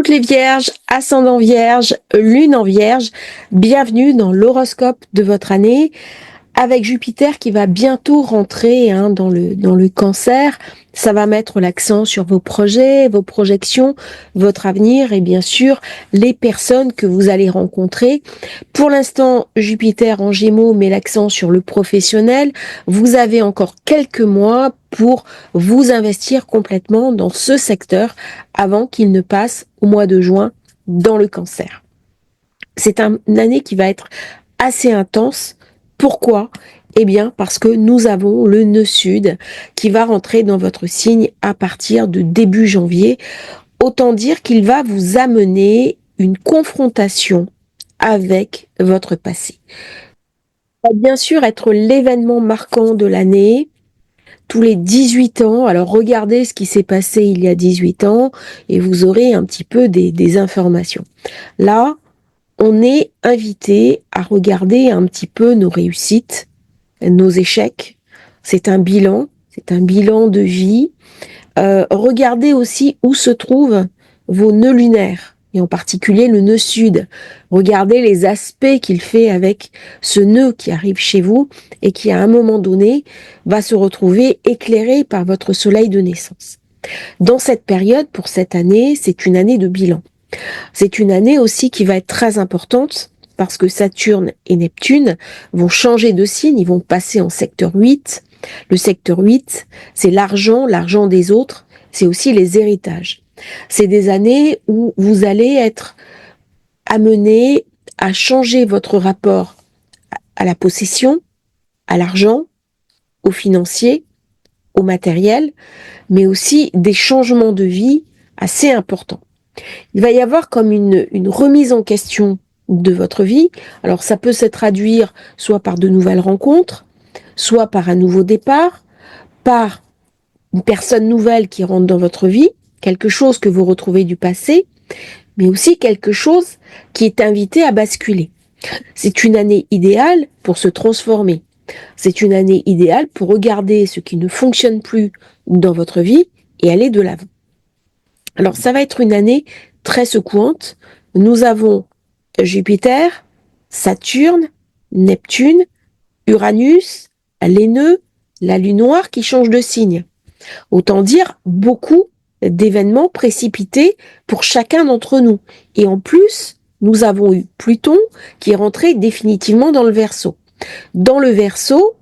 toutes les vierges, ascendant vierge, lune en vierge, bienvenue dans l'horoscope de votre année avec Jupiter qui va bientôt rentrer dans le cancer. Ça va mettre l'accent sur vos projets, vos projections, votre avenir et bien sûr les personnes que vous allez rencontrer. Pour l'instant, Jupiter en Gémeaux met l'accent sur le professionnel. Vous avez encore quelques mois pour vous investir complètement dans ce secteur avant qu'il ne passe au mois de juin dans le cancer. C'est une année qui va être assez intense. Pourquoi? Eh bien, parce que nous avons le nœud sud qui va rentrer dans votre signe à partir de début janvier. Autant dire qu'il va vous amener une confrontation avec votre passé. Ça va bien sûr être l'événement marquant de l'année. Tous les 18 ans, alors regardez ce qui s'est passé il y a 18 ans et vous aurez un petit peu des informations. Là, on est invité à regarder un petit peu nos réussites, nos échecs. C'est un bilan de vie. Regardez aussi où se trouvent vos nœuds lunaires, et en particulier le nœud sud. Regardez les aspects qu'il fait avec ce nœud qui arrive chez vous et qui, à un moment donné, va se retrouver éclairé par votre soleil de naissance. Dans cette période, pour cette année, c'est une année de bilan. C'est une année aussi qui va être très importante parce que Saturne et Neptune vont changer de signe, ils vont passer en secteur 8. Le secteur 8, c'est l'argent des autres, c'est aussi les héritages. C'est des années où vous allez être amené à changer votre rapport à la possession, à l'argent, au financier, au matériel, mais aussi des changements de vie assez importants. Il va y avoir comme une remise en question de votre vie. Alors ça peut se traduire soit par de nouvelles rencontres, soit par un nouveau départ, par une personne nouvelle qui rentre dans votre vie, quelque chose que vous retrouvez du passé, mais aussi quelque chose qui est invité à basculer. C'est une année idéale pour se transformer. C'est une année idéale pour regarder ce qui ne fonctionne plus dans votre vie et aller de l'avant. Alors ça va être une année très secouante. Nous avons Jupiter, Saturne, Neptune, Uranus, les nœuds, la lune noire qui change de signe. Autant dire beaucoup d'événements précipités pour chacun d'entre nous. Et en plus, nous avons eu Pluton qui est rentré définitivement dans le Verseau. Dans le Verseau,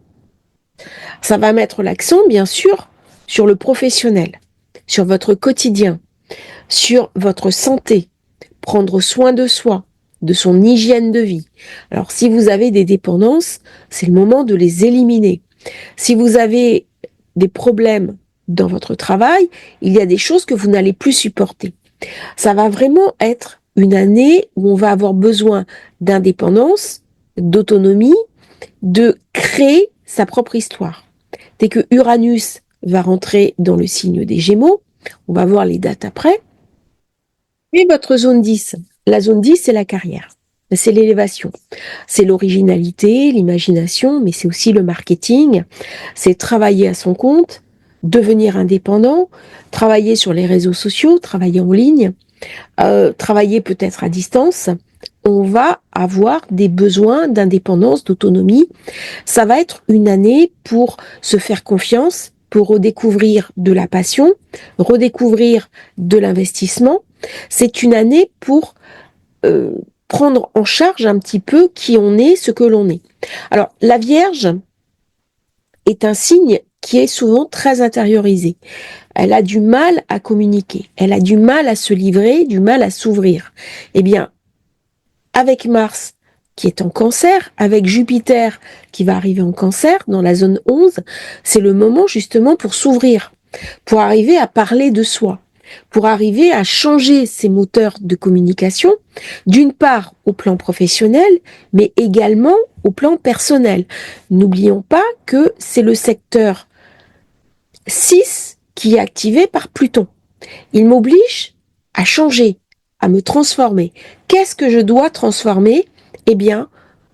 ça va mettre l'accent, bien sûr, sur le professionnel, sur votre quotidien, sur votre santé, prendre soin de soi, de son hygiène de vie. Alors, si vous avez des dépendances, c'est le moment de les éliminer. Si vous avez des problèmes dans votre travail, il y a des choses que vous n'allez plus supporter. Ça va vraiment être une année où on va avoir besoin d'indépendance, d'autonomie, de créer sa propre histoire. Dès que Uranus va rentrer dans le signe des Gémeaux, on va voir les dates après, puis votre zone 10. La zone 10, c'est la carrière. C'est l'élévation. C'est l'originalité, l'imagination, mais c'est aussi le marketing. C'est travailler à son compte, devenir indépendant, travailler sur les réseaux sociaux, travailler en ligne, travailler peut-être à distance. On va avoir des besoins d'indépendance, d'autonomie. Ça va être une année pour se faire confiance, pour redécouvrir de la passion, redécouvrir de l'investissement. C'est une année pour prendre en charge un petit peu qui on est, ce que l'on est. Alors, la Vierge est un signe qui est souvent très intériorisé. Elle a du mal à communiquer, elle a du mal à se livrer, du mal à s'ouvrir. Eh bien, avec Mars qui est en cancer, avec Jupiter qui va arriver en cancer dans la zone 11, c'est le moment justement pour s'ouvrir, pour arriver à parler de soi, pour arriver à changer ses moteurs de communication, d'une part au plan professionnel, mais également au plan personnel. N'oublions pas que c'est le secteur 6 qui est activé par Pluton. Il m'oblige à changer, à me transformer. Qu'est-ce que je dois transformer? Eh bien,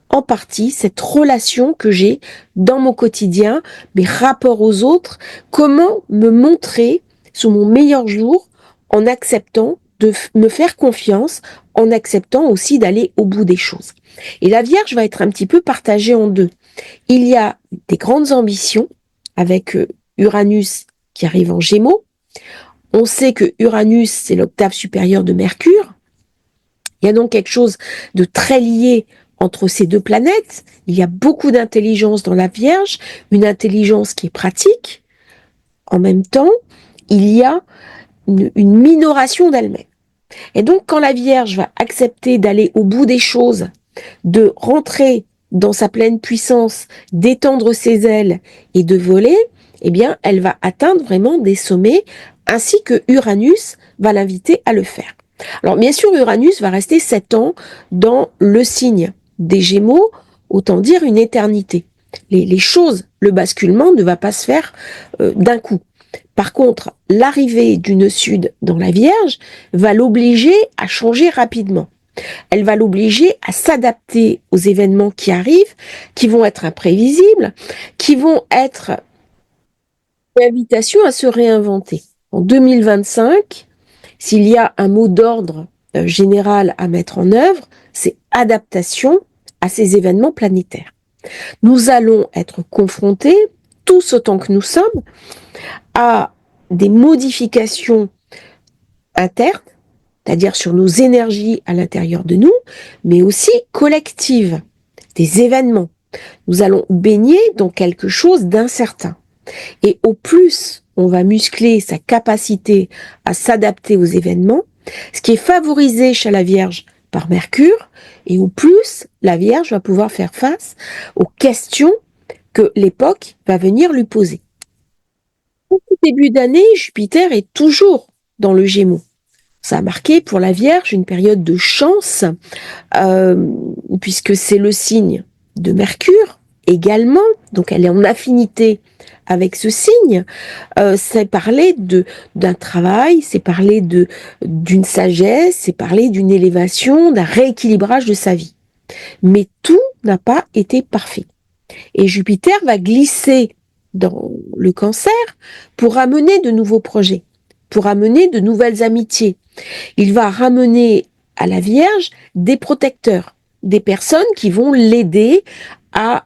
en partie, cette relation que j'ai dans mon quotidien, mes rapports aux autres, comment me montrer sous mon meilleur jour en acceptant me faire confiance en acceptant aussi d'aller au bout des choses. Et la Vierge va être un petit peu partagée en deux. Il y a des grandes ambitions avec Uranus qui arrive en Gémeaux. On sait que Uranus, c'est l'octave supérieure de Mercure. Il y a donc quelque chose de très lié entre ces deux planètes. Il y a beaucoup d'intelligence dans la Vierge, une intelligence qui est pratique. En même temps, il y a une minoration d'elle-même. Et donc, quand la Vierge va accepter d'aller au bout des choses, de rentrer dans sa pleine puissance, d'étendre ses ailes et de voler, eh bien, elle va atteindre vraiment des sommets, ainsi que Uranus va l'inviter à le faire. Alors, bien sûr, Uranus va rester 7 ans dans le signe des Gémeaux, autant dire une éternité. Les choses, le basculement ne va pas se faire d'un coup. Par contre, l'arrivée du nœud sud dans la Vierge va l'obliger à changer rapidement. Elle va l'obliger à s'adapter aux événements qui arrivent, qui vont être imprévisibles, qui vont être une invitation à se réinventer. En 2025, s'il y a un mot d'ordre général à mettre en œuvre, c'est adaptation à ces événements planétaires. Nous allons être confrontés, tous autant que nous sommes, à des modifications internes, c'est-à-dire sur nos énergies à l'intérieur de nous, mais aussi collectives, des événements. Nous allons baigner dans quelque chose d'incertain. Et au plus on va muscler sa capacité à s'adapter aux événements, ce qui est favorisé chez la Vierge par Mercure, et au plus la Vierge va pouvoir faire face aux questions que l'époque va venir lui poser. Au début d'année, Jupiter est toujours dans le Gémeaux. Ça a marqué pour la Vierge une période de chance, puisque c'est le signe de Mercure également, donc elle est en affinité avec ce signe. C'est parler d'un travail, c'est parler d'une sagesse, c'est parler d'une élévation, d'un rééquilibrage de sa vie. Mais tout n'a pas été parfait. Et Jupiter va glisser dans le Cancer pour amener de nouveaux projets, pour amener de nouvelles amitiés. Il va ramener à la Vierge des protecteurs, des personnes qui vont l'aider à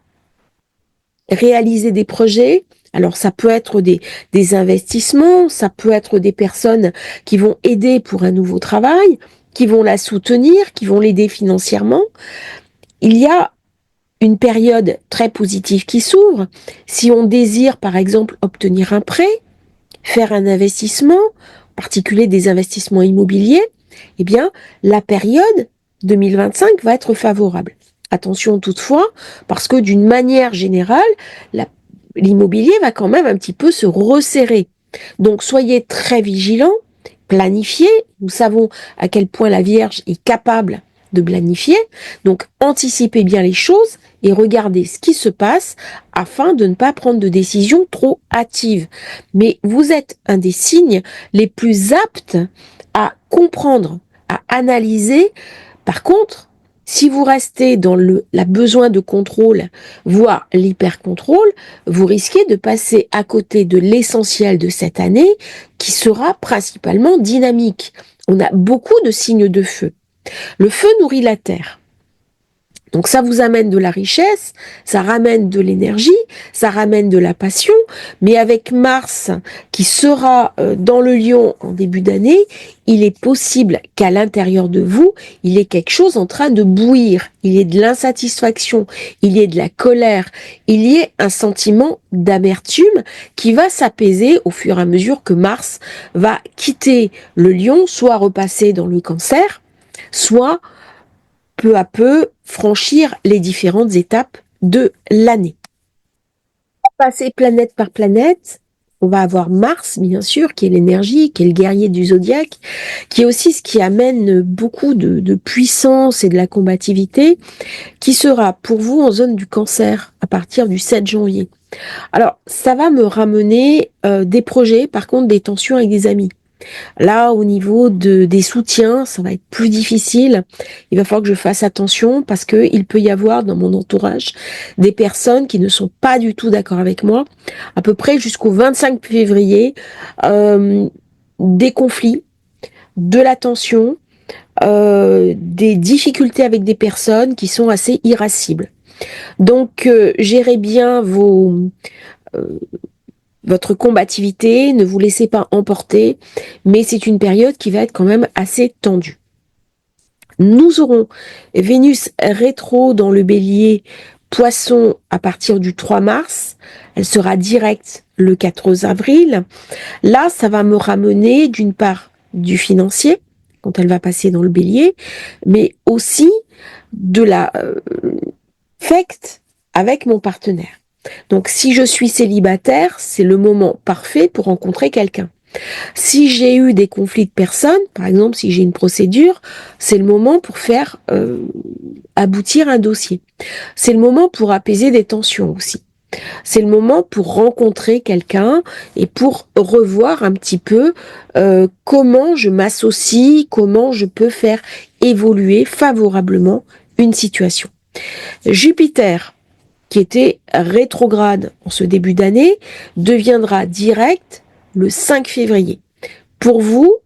réaliser des projets. Alors ça peut être des investissements, ça peut être des personnes qui vont aider pour un nouveau travail, qui vont la soutenir, qui vont l'aider financièrement. Il y a une période très positive qui s'ouvre. Si on désire par exemple obtenir un prêt, faire un investissement, en particulier des investissements immobiliers, eh bien, la période 2025 va être favorable. Attention toutefois, parce que d'une manière générale, l'immobilier va quand même un petit peu se resserrer. Donc, soyez très vigilants, planifiez. Nous savons à quel point la Vierge est capable de planifier. Donc, anticipez bien les choses et regardez ce qui se passe afin de ne pas prendre de décisions trop hâtives. Mais vous êtes un des signes les plus aptes à comprendre, à analyser. Par contre, si vous restez dans la besoin de contrôle, voire l'hyper-contrôle, vous risquez de passer à côté de l'essentiel de cette année qui sera principalement dynamique. On a beaucoup de signes de feu. Le feu nourrit la terre. Donc ça vous amène de la richesse, ça ramène de l'énergie, ça ramène de la passion, mais avec Mars qui sera dans le Lion en début d'année, il est possible qu'à l'intérieur de vous, il y ait quelque chose en train de bouillir, il y ait de l'insatisfaction, il y ait de la colère, il y ait un sentiment d'amertume qui va s'apaiser au fur et à mesure que Mars va quitter le Lion, soit repasser dans le Cancer, soit peu à peu franchir les différentes étapes de l'année. Passer planète par planète, on va avoir Mars, bien sûr, qui est l'énergie, qui est le guerrier du zodiaque, qui est aussi ce qui amène beaucoup de puissance et de la combativité, qui sera pour vous en zone du Cancer à partir du 7 janvier. Alors, ça va me ramener des projets, par contre, des tensions avec des amis. Là, au niveau des soutiens, ça va être plus difficile. Il va falloir que je fasse attention parce que il peut y avoir dans mon entourage des personnes qui ne sont pas du tout d'accord avec moi. À peu près jusqu'au 25 février, des conflits, de la tension, des difficultés avec des personnes qui sont assez irascibles. Donc, gérez bien votre combativité, ne vous laissez pas emporter, mais c'est une période qui va être quand même assez tendue. Nous aurons Vénus rétro dans le bélier Poisson à partir du 3 mars. Elle sera directe le 4 avril. Là, ça va me ramener d'une part du financier, quand elle va passer dans le bélier, mais aussi de l'affect avec mon partenaire. Donc, si je suis célibataire, c'est le moment parfait pour rencontrer quelqu'un. Si j'ai eu des conflits de personnes, par exemple, si j'ai une procédure, c'est le moment pour faire aboutir un dossier. C'est le moment pour apaiser des tensions aussi. C'est le moment pour rencontrer quelqu'un et pour revoir un petit peu comment je m'associe, comment je peux faire évoluer favorablement une situation. Jupiter, qui était rétrograde en ce début d'année, deviendra direct le 5 février. Pour vous,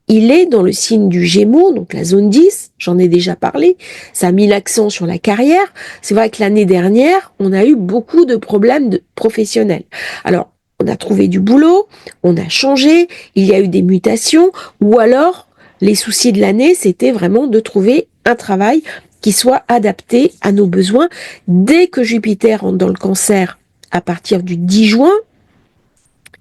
il est dans le signe du Gémeaux, donc la zone 10, j'en ai déjà parlé, ça a mis l'accent sur la carrière. C'est vrai que l'année dernière, on a eu beaucoup de problèmes professionnels. Alors, on a trouvé du boulot, on a changé, il y a eu des mutations, ou alors, les soucis de l'année, c'était vraiment de trouver un travail qui soit adapté à nos besoins. Dès que Jupiter entre dans le Cancer, à partir du 10 juin,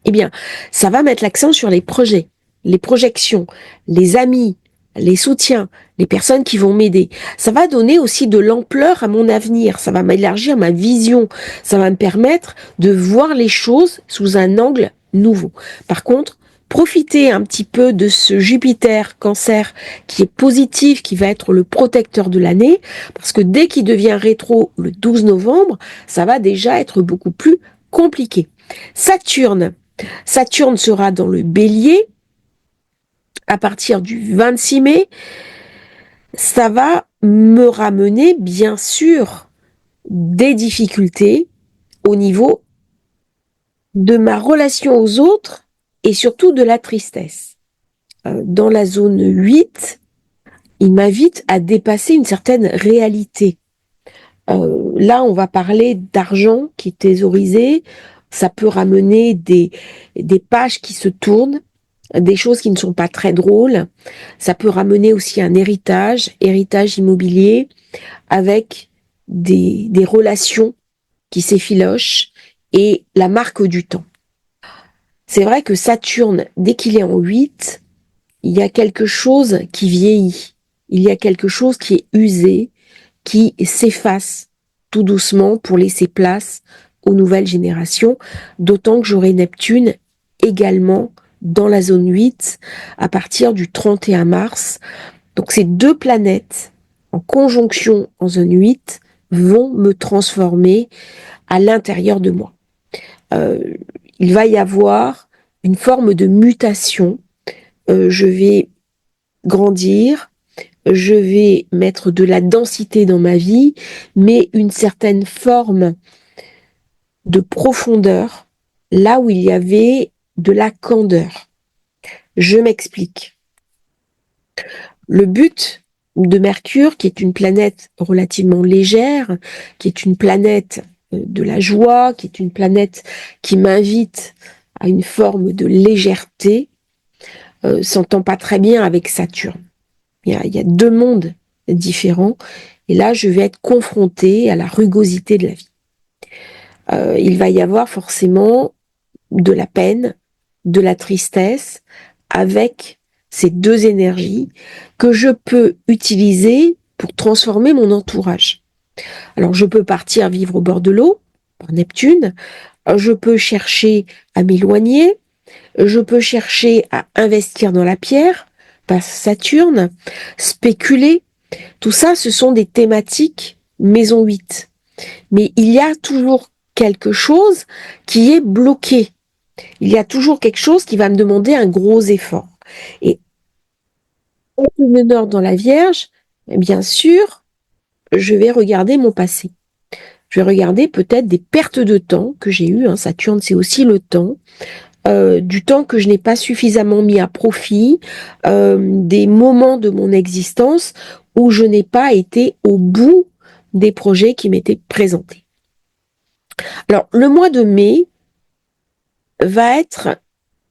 eh bien, ça va mettre l'accent sur les projets, les projections, les amis, les soutiens, les personnes qui vont m'aider. Ça va donner aussi de l'ampleur à mon avenir, ça va m'élargir ma vision, ça va me permettre de voir les choses sous un angle nouveau. Par contre, profitez un petit peu de ce Jupiter Cancer qui est positif, qui va être le protecteur de l'année, parce que dès qu'il devient rétro le 12 novembre, ça va déjà être beaucoup plus compliqué. Saturne sera dans le Bélier à partir du 26 mai. Ça va me ramener, bien sûr, des difficultés au niveau de ma relation aux autres et surtout de la tristesse. Dans la zone 8, il m'invite à dépasser une certaine réalité. Là, on va parler d'argent qui est thésaurisé. Ça peut ramener des pages qui se tournent, des choses qui ne sont pas très drôles. Ça peut ramener aussi un héritage immobilier, avec des relations qui s'effilochent et la marque du temps. C'est vrai que Saturne, dès qu'il est en 8, il y a quelque chose qui vieillit. Il y a quelque chose qui est usé, qui s'efface tout doucement pour laisser place aux nouvelles générations, d'autant que j'aurai Neptune également dans la zone 8 à partir du 31 mars. Donc ces deux planètes en conjonction en zone 8 vont me transformer à l'intérieur de moi. Il va y avoir une forme de mutation. Je vais grandir, je vais mettre de la densité dans ma vie, mais une certaine forme de profondeur, là où il y avait de la candeur. Je m'explique. Le but de Mercure, qui est une planète relativement légère, qui est une planète de la joie, qui est une planète qui m'invite à une forme de légèreté, s'entend pas très bien avec Saturne. Il y a deux mondes différents, et là, je vais être confrontée à la rugosité de la vie. Il va y avoir forcément de la peine, de la tristesse, avec ces deux énergies que je peux utiliser pour transformer mon entourage. Alors, je peux partir vivre au bord de l'eau, par Neptune, je peux chercher à m'éloigner, je peux chercher à investir dans la pierre, par Saturne, spéculer. Tout ça, ce sont des thématiques maison 8. Mais il y a toujours quelque chose qui est bloqué. Il y a toujours quelque chose qui va me demander un gros effort. Et quand je me nord dans la Vierge, bien sûr, je vais regarder mon passé. Je vais regarder peut-être des pertes de temps que j'ai eues. Saturne, c'est aussi le temps. du temps que je n'ai pas suffisamment mis à profit, des moments de mon existence où je n'ai pas été au bout des projets qui m'étaient présentés. Alors, le mois de mai va être,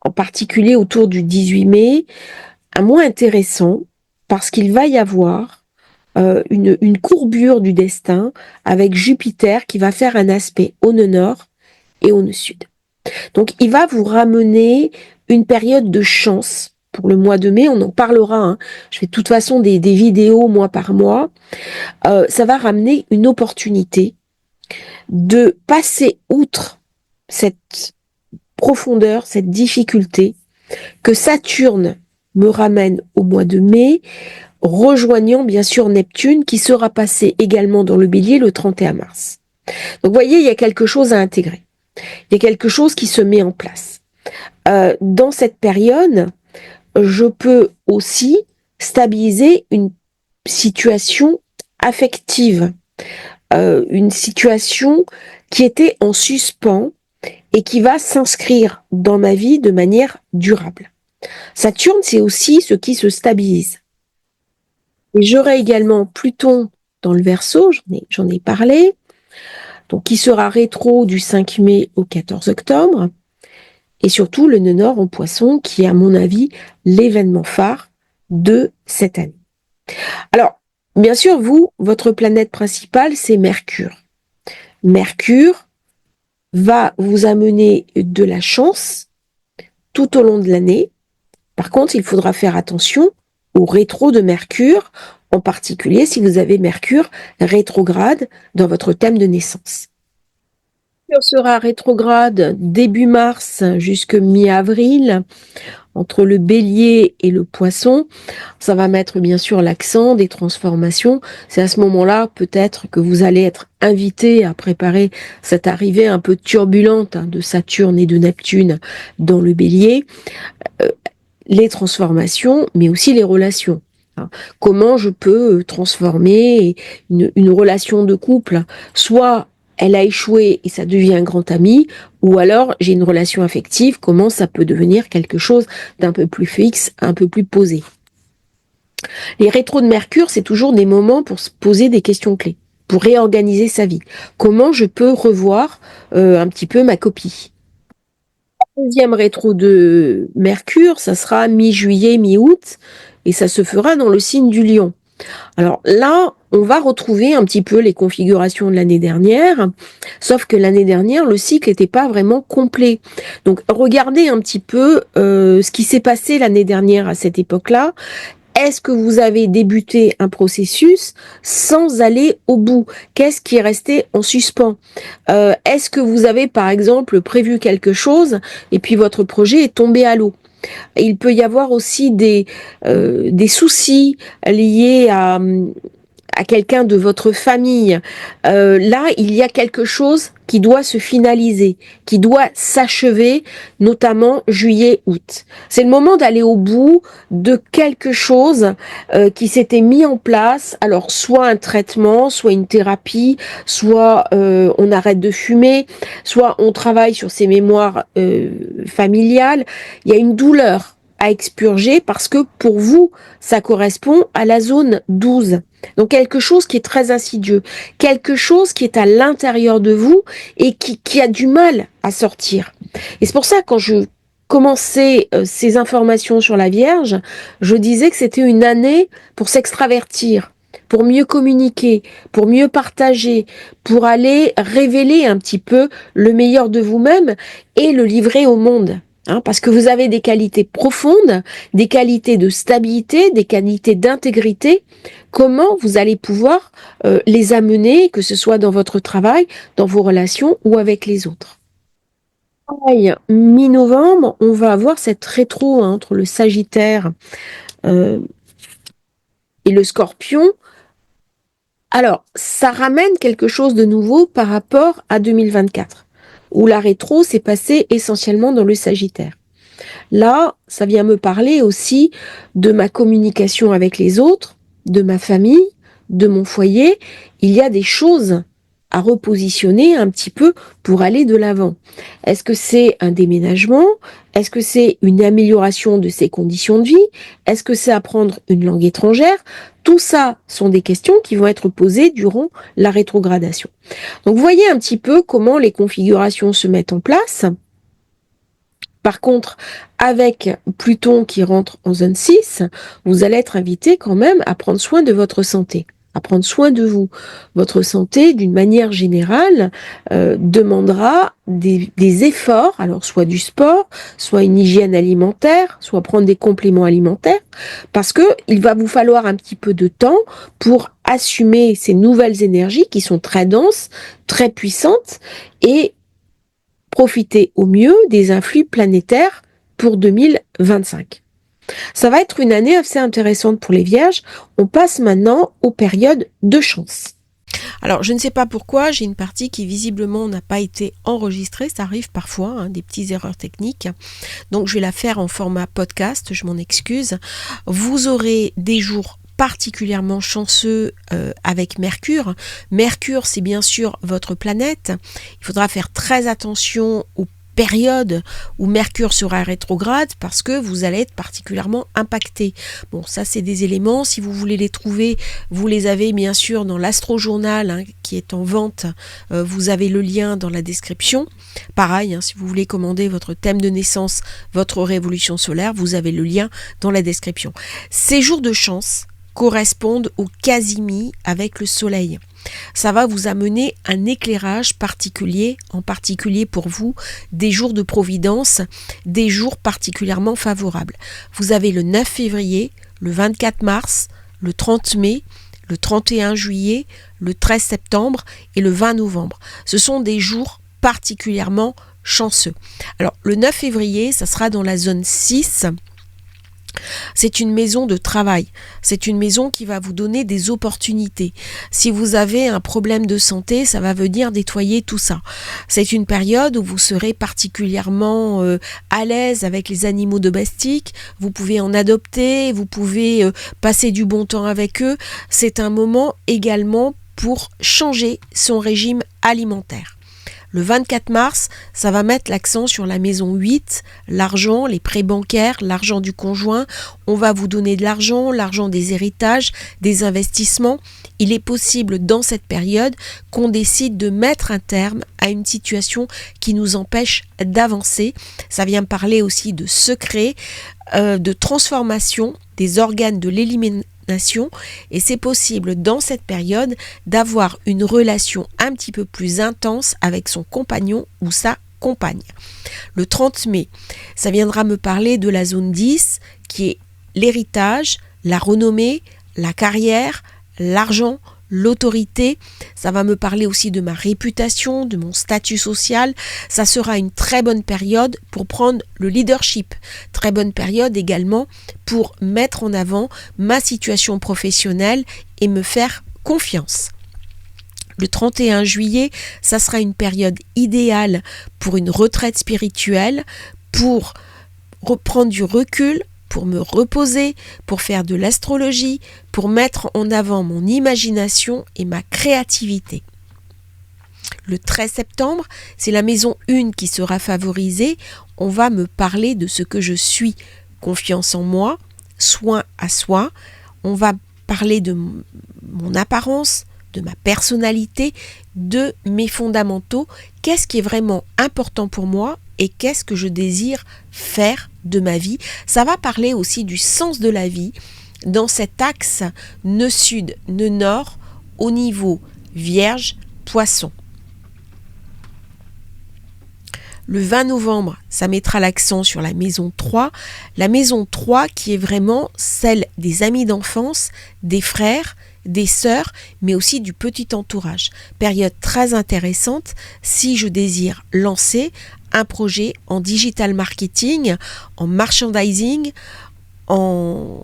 en particulier autour du 18 mai, un mois intéressant parce qu'il va y avoir une courbure du destin avec Jupiter qui va faire un aspect au nœud nord et au nœud sud. Donc, il va vous ramener une période de chance pour le mois de mai. On en parlera. Hein. Je fais de toute façon des vidéos mois par mois. Ça va ramener une opportunité de passer outre cette profondeur, cette difficulté que Saturne me ramène au mois de mai, rejoignant bien sûr Neptune qui sera passé également dans le Bélier le 31 mars. Donc vous voyez, il y a quelque chose à intégrer. Il y a quelque chose qui se met en place. Dans cette période, je peux aussi stabiliser une situation affective, une situation qui était en suspens et qui va s'inscrire dans ma vie de manière durable. Saturne, c'est aussi ce qui se stabilise. Et j'aurai également Pluton dans le Verseau, j'en ai parlé, donc qui sera rétro du 5 mai au 14 octobre, et surtout le nœud nord en Poisson, qui est à mon avis l'événement phare de cette année. Alors, bien sûr, votre planète principale, c'est Mercure. Mercure va vous amener de la chance tout au long de l'année. Par contre, il faudra faire attention au rétro de Mercure, en particulier si vous avez Mercure rétrograde dans votre thème de naissance. Mercure sera rétrograde début mars jusqu'à mi-avril, entre le Bélier et le Poisson. Ça va mettre bien sûr l'accent des transformations. C'est à ce moment-là peut-être que vous allez être invité à préparer cette arrivée un peu turbulente de Saturne et de Neptune dans le Bélier. Les transformations, mais aussi les relations. Comment je peux transformer une relation de couple, soit elle a échoué et ça devient un grand ami, ou alors j'ai une relation affective, comment ça peut devenir quelque chose d'un peu plus fixe, un peu plus posé. Les rétros de Mercure, c'est toujours des moments pour se poser des questions clés, pour réorganiser sa vie. Comment je peux revoir un petit peu ma copie. Deuxième rétro de Mercure, ça sera mi-juillet, mi-août, et ça se fera dans le signe du Lion. Alors là, on va retrouver un petit peu les configurations de l'année dernière, sauf que l'année dernière, le cycle n'était pas vraiment complet. Donc regardez un petit peu ce qui s'est passé l'année dernière à cette époque-là. Est-ce que vous avez débuté un processus sans aller au bout? Qu'est-ce qui est resté en suspens? Est-ce que vous avez, par exemple, prévu quelque chose et puis votre projet est tombé à l'eau? Il peut y avoir aussi des soucis liés à quelqu'un de votre famille. Là, il y a quelque chose qui doit se finaliser, qui doit s'achever, notamment juillet-août. C'est le moment d'aller au bout de quelque chose qui s'était mis en place. Alors, soit un traitement, soit une thérapie, soit on arrête de fumer, soit on travaille sur ses mémoires familiales. Il y a une douleur à expurger parce que pour vous, ça correspond à la zone 12. Donc quelque chose qui est très insidieux, quelque chose qui est à l'intérieur de vous et qui a du mal à sortir. Et c'est pour ça quand je commençais ces informations sur la Vierge, je disais que c'était une année pour s'extravertir, pour mieux communiquer, pour mieux partager, pour aller révéler un petit peu le meilleur de vous-même et le livrer au monde. Parce que vous avez des qualités profondes, des qualités de stabilité, des qualités d'intégrité. Comment vous allez pouvoir les amener, que ce soit dans votre travail, dans vos relations ou avec les autres. Mi-novembre, on va avoir cette rétro entre le Sagittaire et le Scorpion. Alors, ça ramène quelque chose de nouveau par rapport à 2024, où la rétro s'est passée essentiellement dans le Sagittaire. Là, ça vient me parler aussi de ma communication avec les autres, de ma famille, de mon foyer. Il y a des choses à repositionner un petit peu pour aller de l'avant. Est-ce que c'est un déménagement? Est-ce que c'est une amélioration de ses conditions de vie? Est-ce que c'est apprendre une langue étrangère? Tout ça sont des questions qui vont être posées durant la rétrogradation. Donc, voyez un petit peu comment les configurations se mettent en place. Par contre, avec Pluton qui rentre en zone 6, vous allez être invité quand même à prendre soin de votre santé, à prendre soin de vous. Votre santé, d'une manière générale, demandera des efforts, alors soit du sport, soit une hygiène alimentaire, soit prendre des compléments alimentaires, parce que il va vous falloir un petit peu de temps pour assumer ces nouvelles énergies qui sont très denses, très puissantes, et profiter au mieux des influx planétaires pour 2025. Ça va être une année assez intéressante pour les Vierges. On passe maintenant aux périodes de chance. Alors, je ne sais pas pourquoi, j'ai une partie qui visiblement n'a pas été enregistrée, ça arrive parfois, des petites erreurs techniques. Donc, je vais la faire en format podcast, je m'en excuse. Vous aurez des jours particulièrement chanceux avec Mercure. Mercure, c'est bien sûr votre planète. Il faudra faire très attention aux période où Mercure sera rétrograde parce que vous allez être particulièrement impacté. Bon, ça c'est des éléments, si vous voulez les trouver, vous les avez bien sûr dans l'Astro-Journal qui est en vente, vous avez le lien dans la description. Pareil, si vous voulez commander votre thème de naissance, votre révolution solaire, vous avez le lien dans la description. Ces jours de chance correspondent au Casimi avec le soleil. Ça va vous amener un éclairage particulier, en particulier pour vous, des jours de providence, des jours particulièrement favorables. Vous avez le 9 février, le 24 mars, le 30 mai, le 31 juillet, le 13 septembre et le 20 novembre. Ce sont des jours particulièrement chanceux. Alors, le 9 février, ça sera dans la zone 6. C'est une maison de travail, c'est une maison qui va vous donner des opportunités. Si vous avez un problème de santé, ça va venir nettoyer tout ça. C'est une période où vous serez particulièrement à l'aise avec les animaux domestiques, vous pouvez en adopter, vous pouvez passer du bon temps avec eux. C'est un moment également pour changer son régime alimentaire. Le 24 mars, ça va mettre l'accent sur la maison 8, l'argent, les prêts bancaires, l'argent du conjoint. On va vous donner de l'argent des héritages, des investissements. Il est possible dans cette période qu'on décide de mettre un terme à une situation qui nous empêche d'avancer. Ça vient parler aussi de secret, de transformation des organes de l'élimination. Et c'est possible dans cette période d'avoir une relation un petit peu plus intense avec son compagnon ou sa compagne. Le 30 mai, ça viendra me parler de la zone 10 qui est l'héritage, la renommée, la carrière, l'argent, l'autorité. Ça va me parler aussi de ma réputation, de mon statut social. Ça sera une très bonne période pour prendre le leadership. Très bonne période également pour mettre en avant ma situation professionnelle et me faire confiance. Le 31 juillet, ça sera une période idéale pour une retraite spirituelle, pour reprendre du recul, pour me reposer, pour faire de l'astrologie, pour mettre en avant mon imagination et ma créativité. Le 13 septembre, c'est la maison 1 qui sera favorisée. On va me parler de ce que je suis. Confiance en moi, soin à soi. On va parler de mon apparence, de ma personnalité, de mes fondamentaux. Qu'est-ce qui est vraiment important pour moi et qu'est-ce que je désire faire de ma vie. Ça va parler aussi du sens de la vie dans cet axe nœud sud, nœud nord au niveau Vierge, Poisson. Le 20 novembre, ça mettra l'accent sur la maison 3. La maison 3 qui est vraiment celle des amis d'enfance, des frères, des sœurs, mais aussi du petit entourage. Période très intéressante si je désire lancer un projet en digital marketing, en merchandising, en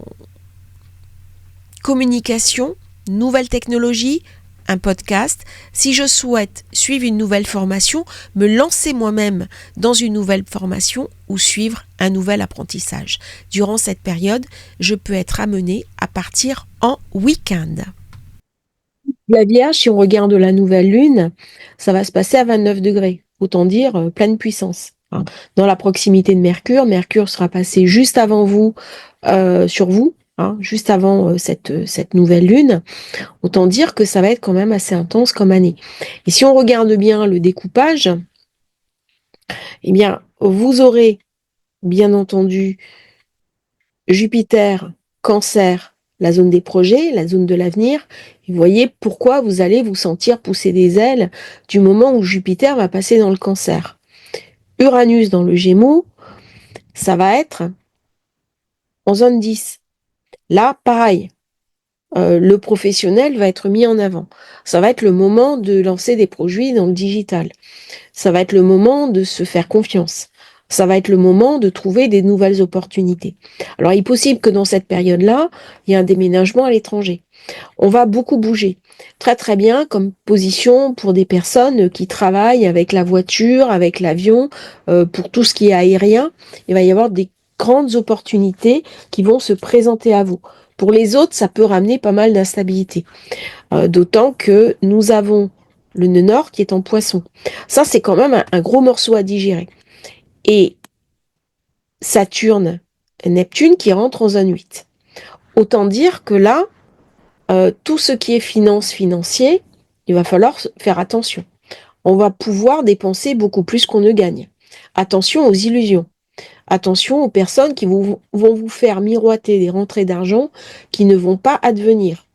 communication, nouvelles technologies, un podcast. Si je souhaite suivre une nouvelle formation, me lancer moi-même dans une nouvelle formation ou suivre un nouvel apprentissage. Durant cette période, je peux être amenée à partir en week-end. La Vierge, si on regarde la nouvelle lune, ça va se passer à 29 degrés, autant dire pleine puissance, hein. Dans la proximité de Mercure, Mercure sera passé juste avant vous, sur vous, hein, juste avant cette nouvelle lune. Autant dire que ça va être quand même assez intense comme année. Et si on regarde bien le découpage, eh bien, vous aurez bien entendu Jupiter, Cancer, la zone des projets, la zone de l'avenir. Vous voyez pourquoi vous allez vous sentir pousser des ailes du moment où Jupiter va passer dans le Cancer. Uranus dans le Gémeaux, ça va être en zone 10. Là, pareil, le professionnel va être mis en avant. Ça va être le moment de lancer des projets dans le digital. Ça va être le moment de se faire confiance. Ça va être le moment de trouver des nouvelles opportunités. Alors, il est possible que dans cette période-là, il y ait un déménagement à l'étranger. On va beaucoup bouger. Très très bien comme position pour des personnes qui travaillent avec la voiture, avec l'avion, pour tout ce qui est aérien. Il va y avoir des grandes opportunités qui vont se présenter à vous. Pour les autres, ça peut ramener pas mal d'instabilité. D'autant que nous avons le nœud nord qui est en poisson. Ça, c'est quand même un gros morceau à digérer. Et Saturne, Neptune qui rentre en zone 8. Autant dire que là, tout ce qui est finance financier, il va falloir faire attention. On va pouvoir dépenser beaucoup plus qu'on ne gagne. Attention aux illusions. Attention aux personnes qui vont vous faire miroiter des rentrées d'argent qui ne vont pas advenir.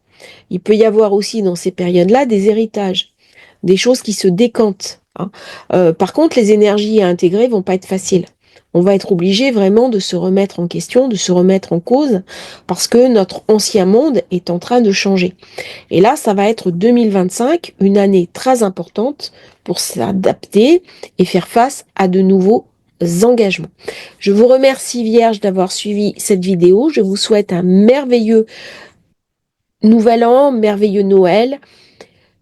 Il peut y avoir aussi dans ces périodes-là des héritages, des choses qui se décantent, hein. Par contre, les énergies à intégrer vont pas être faciles. On va être obligé vraiment de se remettre en question, de se remettre en cause, parce que notre ancien monde est en train de changer. Et là, ça va être 2025, une année très importante pour s'adapter et faire face à de nouveaux engagements. Je vous remercie Vierge d'avoir suivi cette vidéo. Je vous souhaite un merveilleux nouvel an, merveilleux Noël,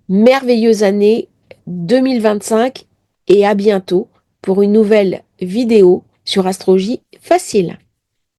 merveilleuse année 2025 et à bientôt pour une nouvelle vidéo sur Astrologie Facile.